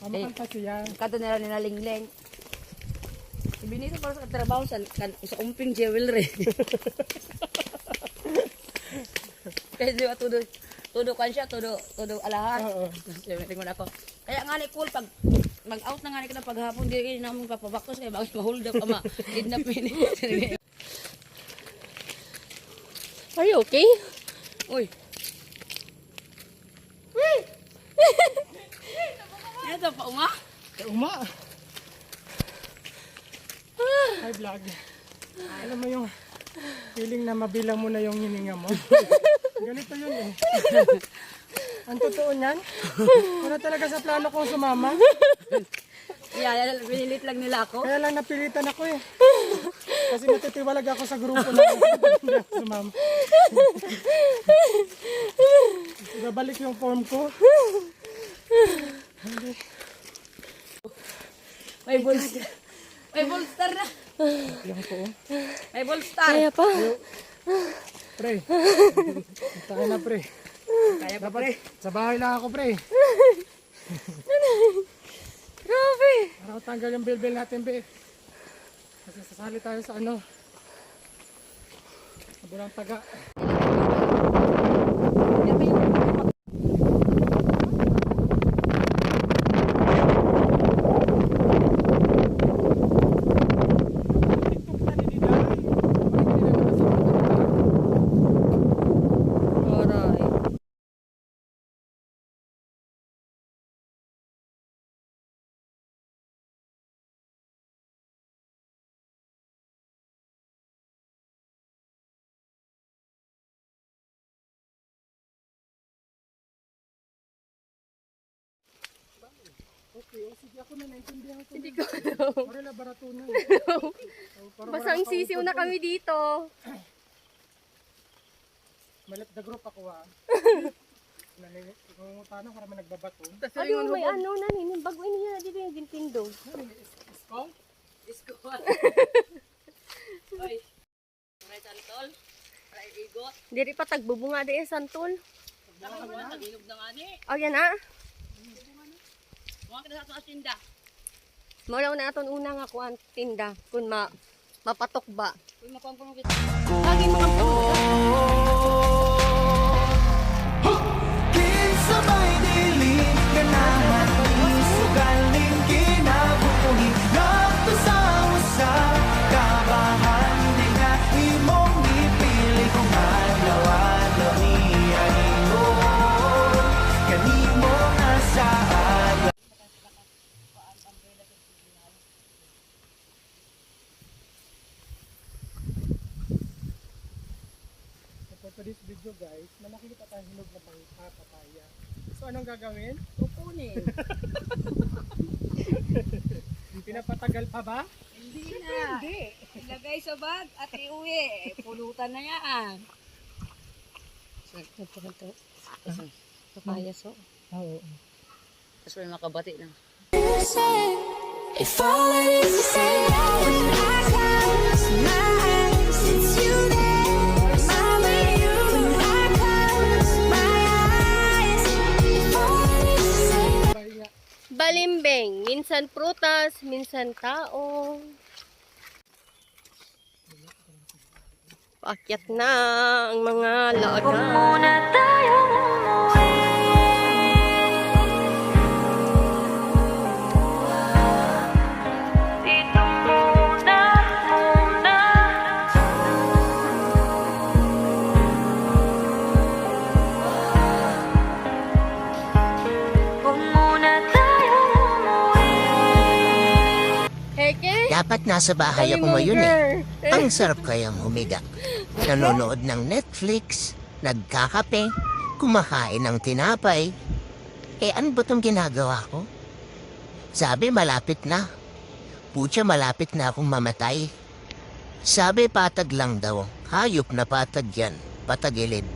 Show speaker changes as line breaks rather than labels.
Makanta siya.
Kato nila ni Lingleng. Si Benito para sa trabaho sa umping jewelry. Kaya di ba todo kan siya, todo alahan.
Oo.
Tingnan ako. Kaya nga ni cool pag mag-out na nga ni ka na paghapon, di kayo namin papabaktos kaya bakit ma-hold up ama. Kidnap ini.
Are you okay?
Uy. Ito pa uma.
Uma. Hi vlog. Alam mo yung feeling na mabilang mo na yung hininga mo. Ganito yun eh. Ang totoo niyan, wala talaga sa plano kong sumama.
Yeah, pinilit lang nila ako.
Kaya lang napilitan ako eh. Kasi natitiwalag ako sa grupo na hindi ako sumama. Ibabalik yung form ko.
May bolster. May bolster na.
Yan ko.
May bolster.
Kaya pa.
Pre. Tayo na pre.
Kaya pa pre.
Sa bahay lang ako pre.
Grabe.
Para ko tanggal yung bilbil natin be. Kasi sasali tayo sa ano. Bulang taga.
Aray.
Okay, o sige ako na naintindihan ko.
Hindi ko alam.
Para labarato na.
Basang sisiw na kami dito.
Malit the group ako ah. Nangungutan ako para nagbabato.
Ano may ano na nin. Bago niya dito yung gintindo.
Iskol?
Iskot. Oy. May santol. May igot.
Diri pa tagbubunga di santol.
Tagilog na nga ni.
Oh yan ah.
Mga kita sa asinda.
Mulaw na aton una nga kuan tinda kun mapatok ba.
Uy, mapampuno kita.
Lagi makapuno.
Kinsabay dilim ka naman isugaling kinabuhi Nakto sa usa kabahan Di nga imong ipili kung alaw-alaw niya imo Kanimo nga sa alaw
For this video guys, na nakikita tayong hinog na bangka, papaya. So anong gagawin?
Kukunin.
Pinapatagal pa ba?
Hindi na. Hindi. Ilagay sa bag at iuwi. Pulutan na yan.
Papaya so.
Oo.
Tapos may makabati na.
If all it is to say when I close my eyes, it's you there, smiling you. When I close my eyes, if all it is to say.
Bye nga.
Balimbing, minsan prutas, minsan tao. Paakyat na ang mga laga.
Muna tayong umuwi. Dito muna. Kung muna tayong umuwi.
Heke?
Dapat nasa bahay ako ngayon eh. Ang sarap kayang humiga. Nanonood ng Netflix, nagkakape, kumakain ng tinapay. Eh ano ba itong ginagawa ko? Sabi malapit na. Putya malapit na akong mamatay. Sabi patag lang daw. Hayop na patag yan. Patagilid.